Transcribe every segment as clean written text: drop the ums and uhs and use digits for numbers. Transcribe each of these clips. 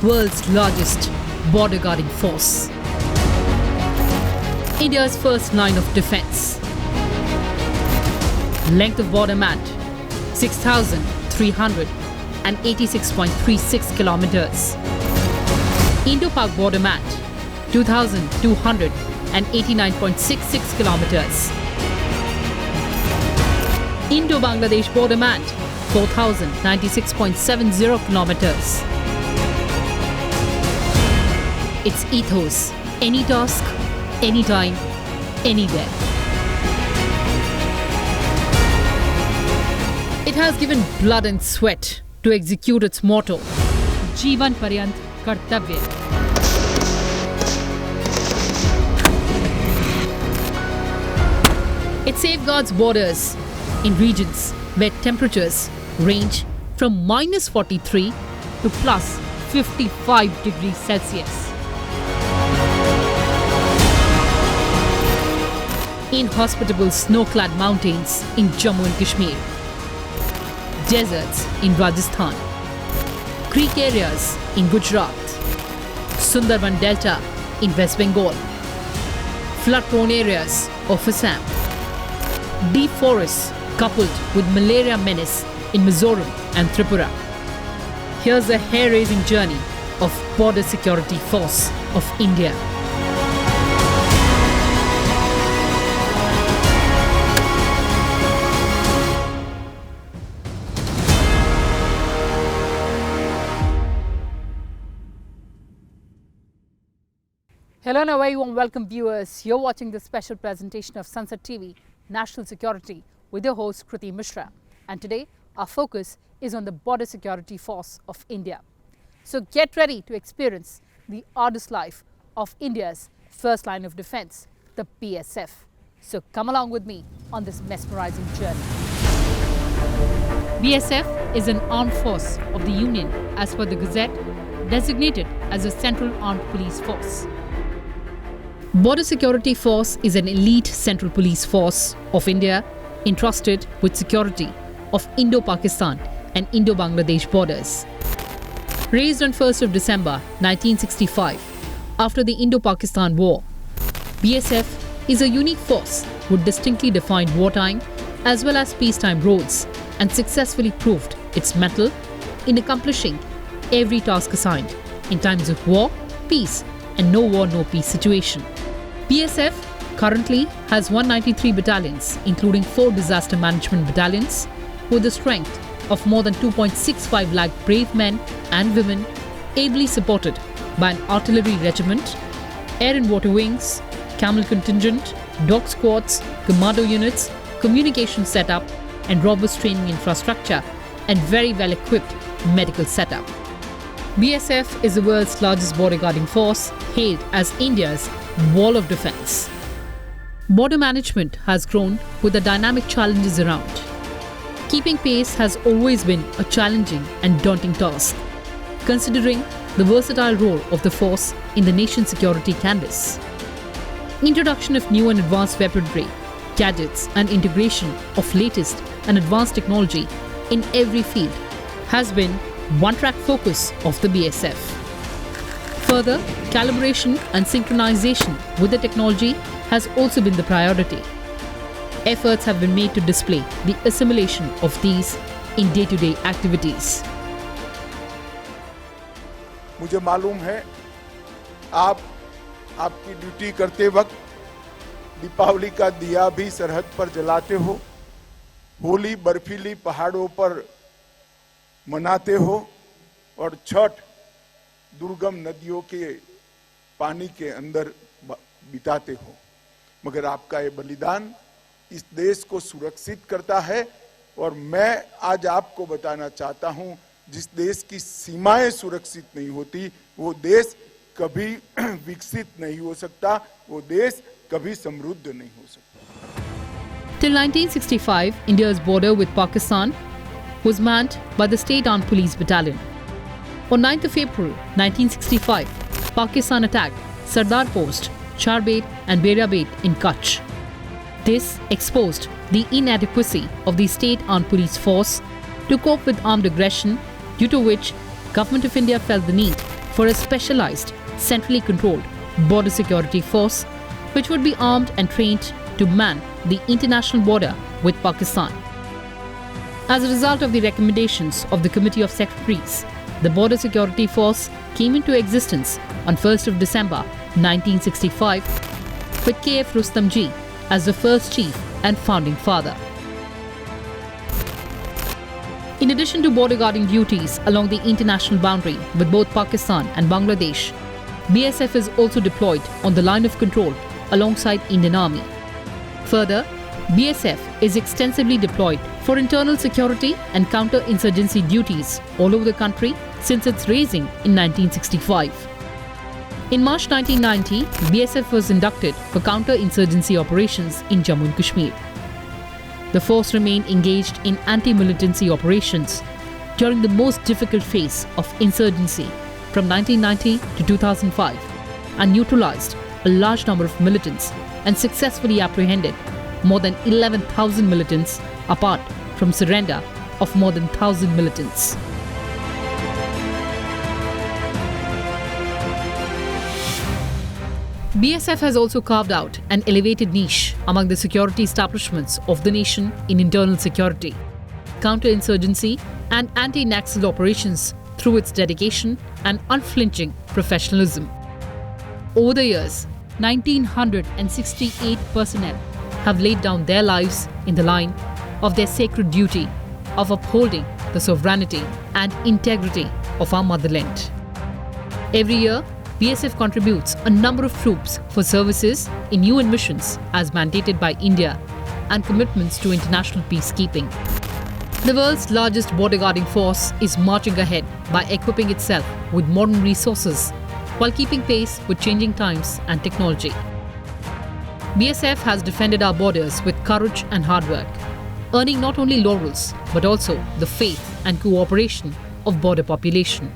world's largest border guarding force. India's first line of defense. Length of border manned 6,386.36 kilometers. Indo-Pak border manned 2,289.66 kilometers. Indo-Bangladesh border manned 4,096.70 kilometers. Its ethos: any task, anytime, anywhere. It has given blood and sweat to execute its motto, Jeevan Paryant Kartavya. It safeguards borders in regions where temperatures range from -43 to +55 degrees Celsius. Inhospitable snow-clad mountains in Jammu and Kashmir, deserts in Rajasthan, creek areas in Gujarat, Sundarban Delta in West Bengal, flood-prone areas of Assam, deep forests coupled with malaria menace in Mizoram and Tripura. Here's a hair-raising journey of Border Security Force of India. Hello and a very warm welcome viewers. You're watching this special presentation of Sansad TV, National Security, with your host Kriti Mishra. And today our focus is on the Border Security Force of India. So get ready to experience the arduous life of India's first line of defense, the BSF. So come along with me on this mesmerizing journey. BSF is an armed force of the Union as per the Gazette, designated as a Central Armed Police Force. Border Security Force is an elite central police force of India entrusted with security of Indo-Pakistan and Indo-Bangladesh borders. Raised on 1st of December 1965 after the Indo-Pakistan War, BSF is a unique force with distinctly defined wartime as well as peacetime roles and successfully proved its mettle in accomplishing every task assigned in times of war, peace and no war, no peace situation. BSF currently has 193 battalions, including 4 Disaster Management Battalions, with a strength of more than 2.65 lakh brave men and women, ably supported by an artillery regiment, air and water wings, camel contingent, dog squads, commando units, communication setup, and robust training infrastructure, and very well equipped medical setup. BSF is the world's largest border guarding force, hailed as India's wall of defense. Border management has grown with the dynamic challenges around. Keeping pace has always been a challenging and daunting task, considering the versatile role of the force in the nation's security canvas. Introduction of new and advanced weaponry, gadgets and integration of latest and advanced technology in every field has been one-track focus of the BSF. Further, calibration and synchronization with the technology has also been the priority. Efforts have been made to display the assimilation of these in day-to-day activities. मुझे मालूम है आप आपकी duty करते वक्त दीपावली का दिया भी सरहद पर जलाते हो, होली बर्फीली पहाड़ों पर मनाते हो और छठ दुर्गम नदियों के पानी के अंदर बिताते हो। मगर आपका ये बलिदान इस देश को सुरक्षित करता है और मैं आज आपको बताना चाहता हूं, जिस देश की सीमाएं सुरक्षित नहीं होती वो देश कभी विकसित नहीं हो सकता, वो देश कभी समृद्ध नहीं हो सकता। Till 1965, India's border with Pakistan was manned by the State Armed Police Battalion. On 9th of April 1965, Pakistan attacked Sardar Post, Chhar and Beria in Kutch. This exposed the inadequacy of the State Armed Police Force to cope with armed aggression, due to which Government of India felt the need for a specialized, centrally controlled border security force which would be armed and trained to man the international border with Pakistan. As a result of the recommendations of the Committee of Secretaries, the Border Security Force came into existence on 1st of December 1965 with K.F. Rustamji as the first chief and founding father. In addition to border guarding duties along the international boundary with both Pakistan and Bangladesh, BSF is also deployed on the line of control alongside Indian Army. Further, BSF is extensively deployed for internal security and counter-insurgency duties all over the country since its raising in 1965. In March 1990, BSF was inducted for counter-insurgency operations in Jammu and Kashmir. The force remained engaged in anti-militancy operations during the most difficult phase of insurgency from 1990 to 2005 and neutralized a large number of militants and successfully apprehended more than 11,000 militants apart from surrender of more than 1,000 militants. BSF has also carved out an elevated niche among the security establishments of the nation in internal security, counter-insurgency and anti-Naxal operations through its dedication and unflinching professionalism. Over the years, 1,968 personnel have laid down their lives in the line of their sacred duty of upholding the sovereignty and integrity of our motherland. Every year, BSF contributes a number of troops for services in UN missions as mandated by India and commitments to international peacekeeping. The world's largest border guarding force is marching ahead by equipping itself with modern resources while keeping pace with changing times and technology. BSF has defended our borders with courage and hard work, earning not only laurels but also the faith and cooperation of border population.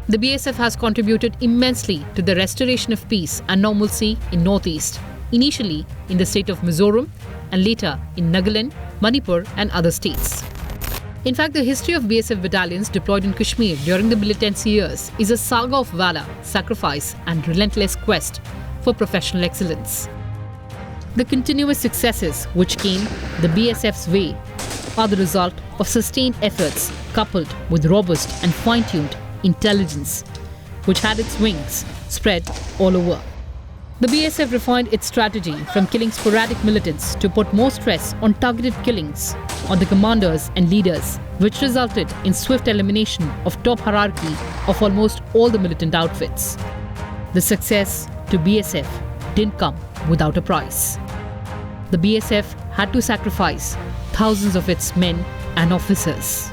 The BSF has contributed immensely to the restoration of peace and normalcy in Northeast, initially in the state of Mizoram and later in Nagaland, Manipur and other states. In fact, the history of BSF battalions deployed in Kashmir during the militancy years is a saga of valor, sacrifice and relentless quest for professional excellence. The continuous successes which came the BSF's way are the result of sustained efforts coupled with robust and fine-tuned intelligence, which had its wings spread all over. The BSF refined its strategy from killing sporadic militants to put more stress on targeted killings on the commanders and leaders, which resulted in swift elimination of top hierarchy of almost all the militant outfits. The success to BSF didn't come without a price. The BSF had to sacrifice thousands of its men and officers.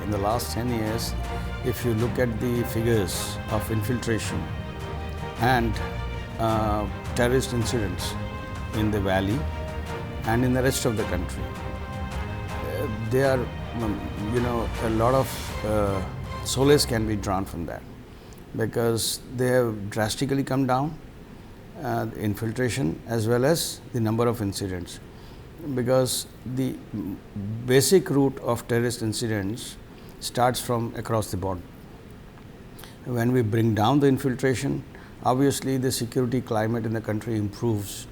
In the last 10 years, if you look at the figures of infiltration and terrorist incidents in the valley and in the rest of the country, there are, a lot of solace can be drawn from that because they have drastically come down, infiltration as well as the number of incidents, because the basic route of terrorist incidents starts from across the border. When we bring down the infiltration, obviously the security climate in the country improves,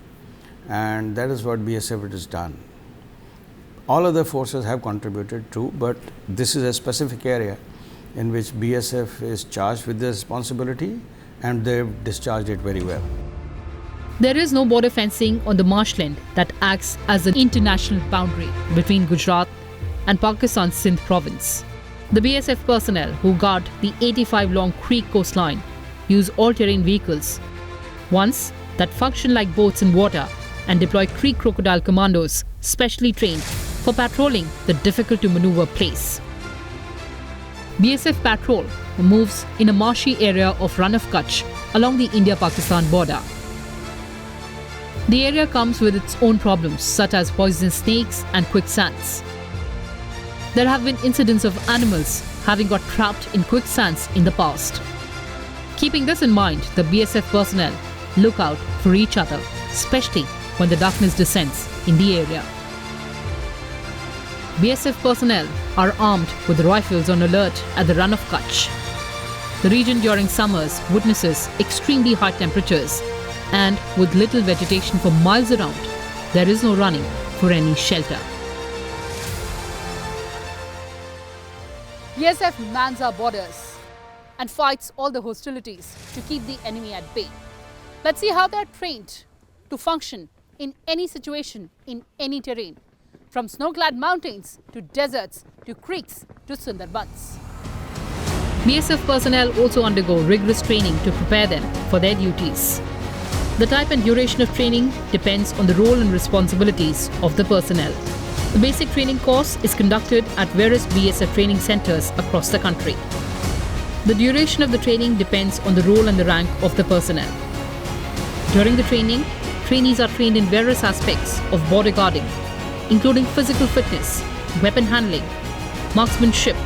and that is what BSF has done. All other forces have contributed too, but this is a specific area in which BSF is charged with the responsibility, and they have discharged it very well. There is no border fencing on the marshland that acts as an international boundary between Gujarat and Pakistan's Sindh province. The BSF personnel who guard the 85-long creek coastline use all-terrain vehicles, ones that function like boats in water, and deploy creek crocodile commandos specially trained for patrolling the difficult-to-maneuver place. BSF patrol moves in a marshy area of Run of Kutch along the India-Pakistan border. The area comes with its own problems such as poisonous snakes and quicksands. There have been incidents of animals having got trapped in quicksands in the past. Keeping this in mind, the BSF personnel look out for each other, especially when the darkness descends in the area. BSF personnel are armed with rifles on alert at the Run of Kutch. The region during summers witnesses extremely high temperatures, and with little vegetation for miles around, there is no running for any shelter. BSF mans our borders and fights all the hostilities to keep the enemy at bay. Let's see how they are trained to function in any situation, in any terrain, from snow-clad mountains to deserts to creeks to Sundarbans. BSF personnel also undergo rigorous training to prepare them for their duties. The type and duration of training depends on the role and responsibilities of the personnel. The basic training course is conducted at various BSF training centres across the country. The duration of the training depends on the role and the rank of the personnel. During the training, trainees are trained in various aspects of border guarding, including physical fitness, weapon handling, marksmanship,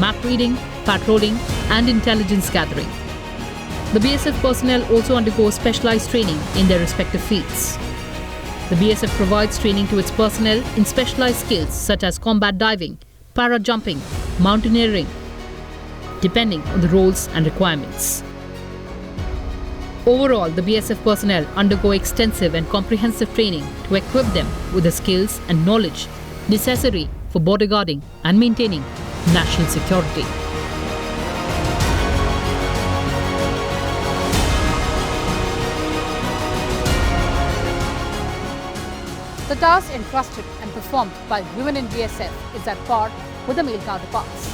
map reading, patrolling, and intelligence gathering. The BSF personnel also undergo specialized training in their respective fields. The BSF provides training to its personnel in specialized skills such as combat diving, para-jumping, mountaineering, depending on the roles and requirements. Overall, the BSF personnel undergo extensive and comprehensive training to equip them with the skills and knowledge necessary for border guarding and maintaining national security. The task entrusted and performed by women in BSF is at par with the male counterparts.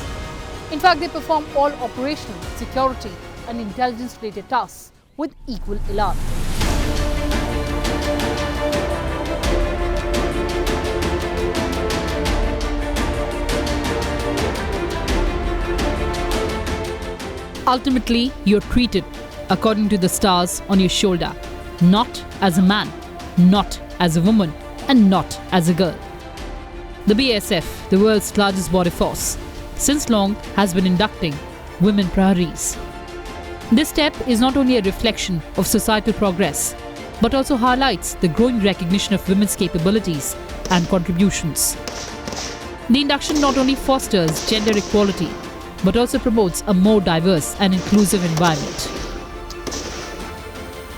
In fact, they perform all operational, security and intelligence-related tasks with equal elan. Ultimately, you're treated according to the stars on your shoulder, not as a man, not as a woman, and not as a girl. The BSF, the world's largest border force, since long has been inducting women proharees. This step is not only a reflection of societal progress, but also highlights the growing recognition of women's capabilities and contributions. The induction not only fosters gender equality, but also promotes a more diverse and inclusive environment.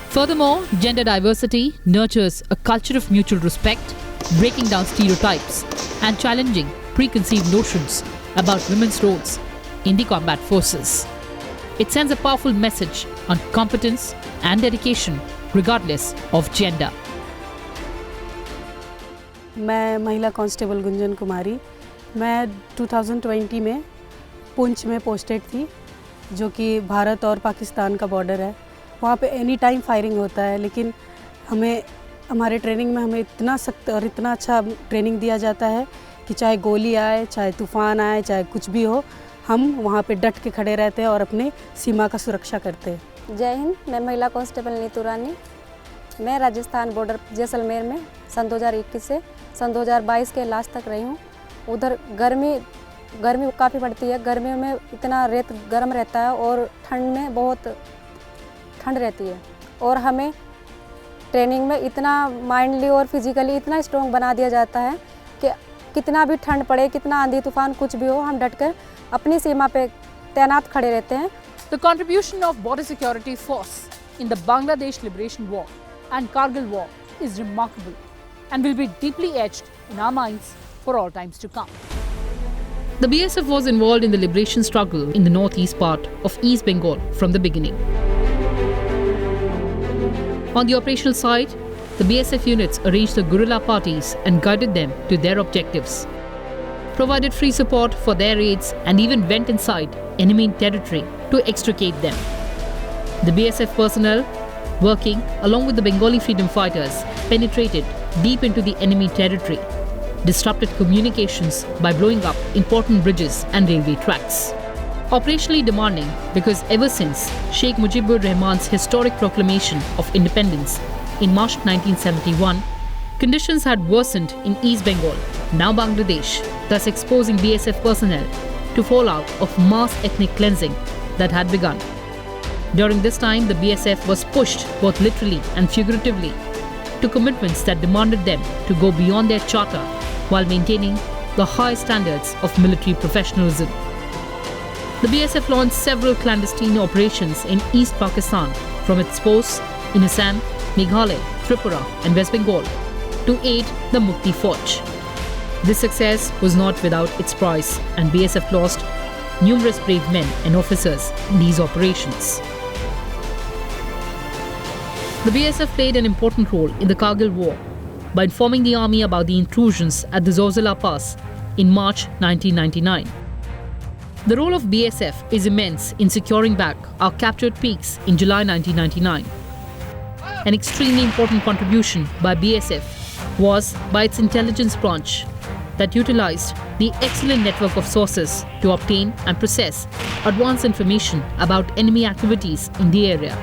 Furthermore, gender diversity nurtures a culture of mutual respect, breaking down stereotypes and challenging preconceived notions about women's roles in the combat forces. It sends a powerful message on competence and dedication regardless of gender. मैं महिला constable Gunjan कुमारी, मैं 2020 में पुंछ में posted थी, जो कि भारत और पाकिस्तान का बॉर्डर है। वहाँ पे एनी टाइम फायरिंग होता है, लेकिन हमारे ट्रेनिंग में हमें इतना सख्त और इतना अच्छा ट्रेनिंग दिया जाता है कि चाहे गोली आए, चाहे तूफ़ान आए, चाहे कुछ भी हो, हम वहाँ पे डट के खड़े रहते हैं और अपने सीमा का सुरक्षा करते हैं। जय हिंद, मैं महिला कांस्टेबल नीतू रानी। मैं राजस्थान बॉर्डर जैसलमेर में सन 2021 से सन 2022 के लास्ट तक रही हूँ। उधर गर्मी काफ़ी पड़ती है। गर्मियों में इतना रेत गर्म रहता है और ठंड में बहुत ठंड रहती है, और हमें ट्रेनिंग में इतना माइंडली और फिजिकली इतना स्ट्रॉन्ग बना दिया जाता है कि कितना भी ठंड पड़े, कितना आंधी तूफान कुछ भी हो, हम डटकर अपनी सीमा पे तैनात खड़े रहते हैं। The contribution of Border Security Force in the Bangladesh Liberation War and Kargil War is remarkable and will be deeply etched in our minds for all times to come. The BSF was involved in the liberation struggle in the northeast part of East Bengal from the beginning. On the operational side, the BSF units arranged the guerrilla parties and guided them to their objectives, provided free support for their raids, and even went inside enemy territory to extricate them. The BSF personnel, working along with the Bengali freedom fighters, penetrated deep into the enemy territory, disrupted communications by blowing up important bridges and railway tracks. Operationally demanding because ever since Sheikh Mujibur Rahman's historic proclamation of independence in March 1971, conditions had worsened in East Bengal, now Bangladesh, thus exposing BSF personnel to fallout of mass ethnic cleansing that had begun. During this time, the BSF was pushed both literally and figuratively to commitments that demanded them to go beyond their charter while maintaining the high standards of military professionalism. The BSF launched several clandestine operations in East Pakistan from its posts in Assam, Meghalaya, Tripura and West Bengal to aid the Mukti Fauj. This success was not without its price, and BSF lost numerous brave men and officers in these operations. The BSF played an important role in the Kargil War by informing the army about the intrusions at the Zozela Pass in March 1999. The role of BSF is immense in securing back our captured peaks in July 1999. An extremely important contribution by BSF was by its intelligence branch that utilized the excellent network of sources to obtain and process advanced information about enemy activities in the area.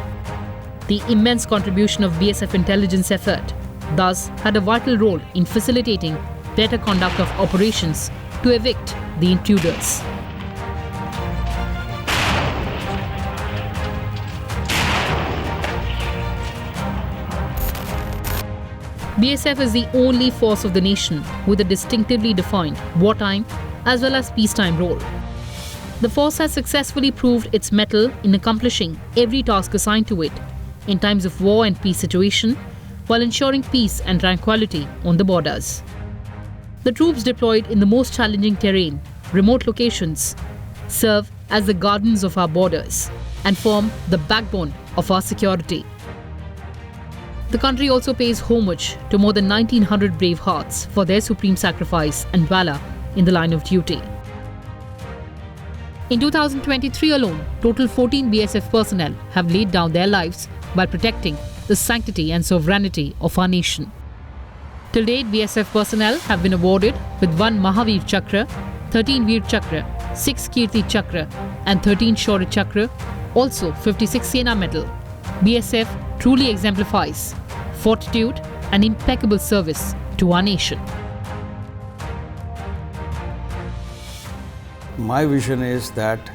The immense contribution of BSF intelligence effort thus had a vital role in facilitating better conduct of operations to evict the intruders. BSF is the only force of the nation with a distinctively defined wartime as well as peacetime role. The force has successfully proved its mettle in accomplishing every task assigned to it in times of war and peace situation, while ensuring peace and tranquility on the borders. The troops deployed in the most challenging terrain, remote locations, serve as the guardians of our borders and form the backbone of our security. The country also pays homage to more than 1,900 brave hearts for their supreme sacrifice and valor in the line of duty. In 2023 alone, total 14 BSF personnel have laid down their lives while protecting the sanctity and sovereignty of our nation. Till date, BSF personnel have been awarded with 1 Mahavir Chakra, 13 Veer Chakra, 6 Kirti Chakra and 13 Shaurya Chakra, also 56 Sena Medal. BSF truly exemplifies fortitude and impeccable service to our nation. My vision is that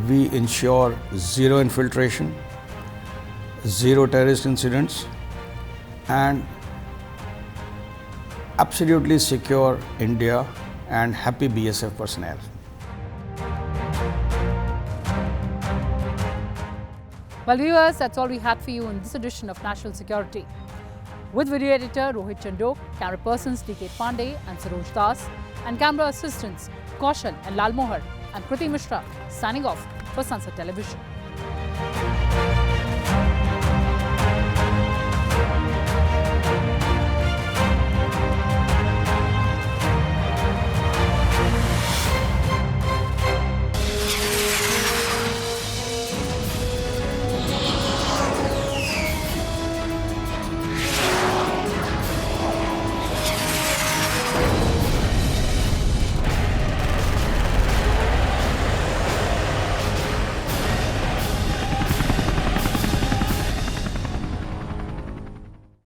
we ensure zero infiltration, zero terrorist incidents, and absolutely secure India and happy BSF personnel. Well, viewers, that's all we had for you in this edition of National Security. With video editor Rohit Chandok, camera persons DK Pandey and Saroj Das, and camera assistants Kaushal and Lal Mohar, I'm Kriti Mishra, signing off for Sansad Television.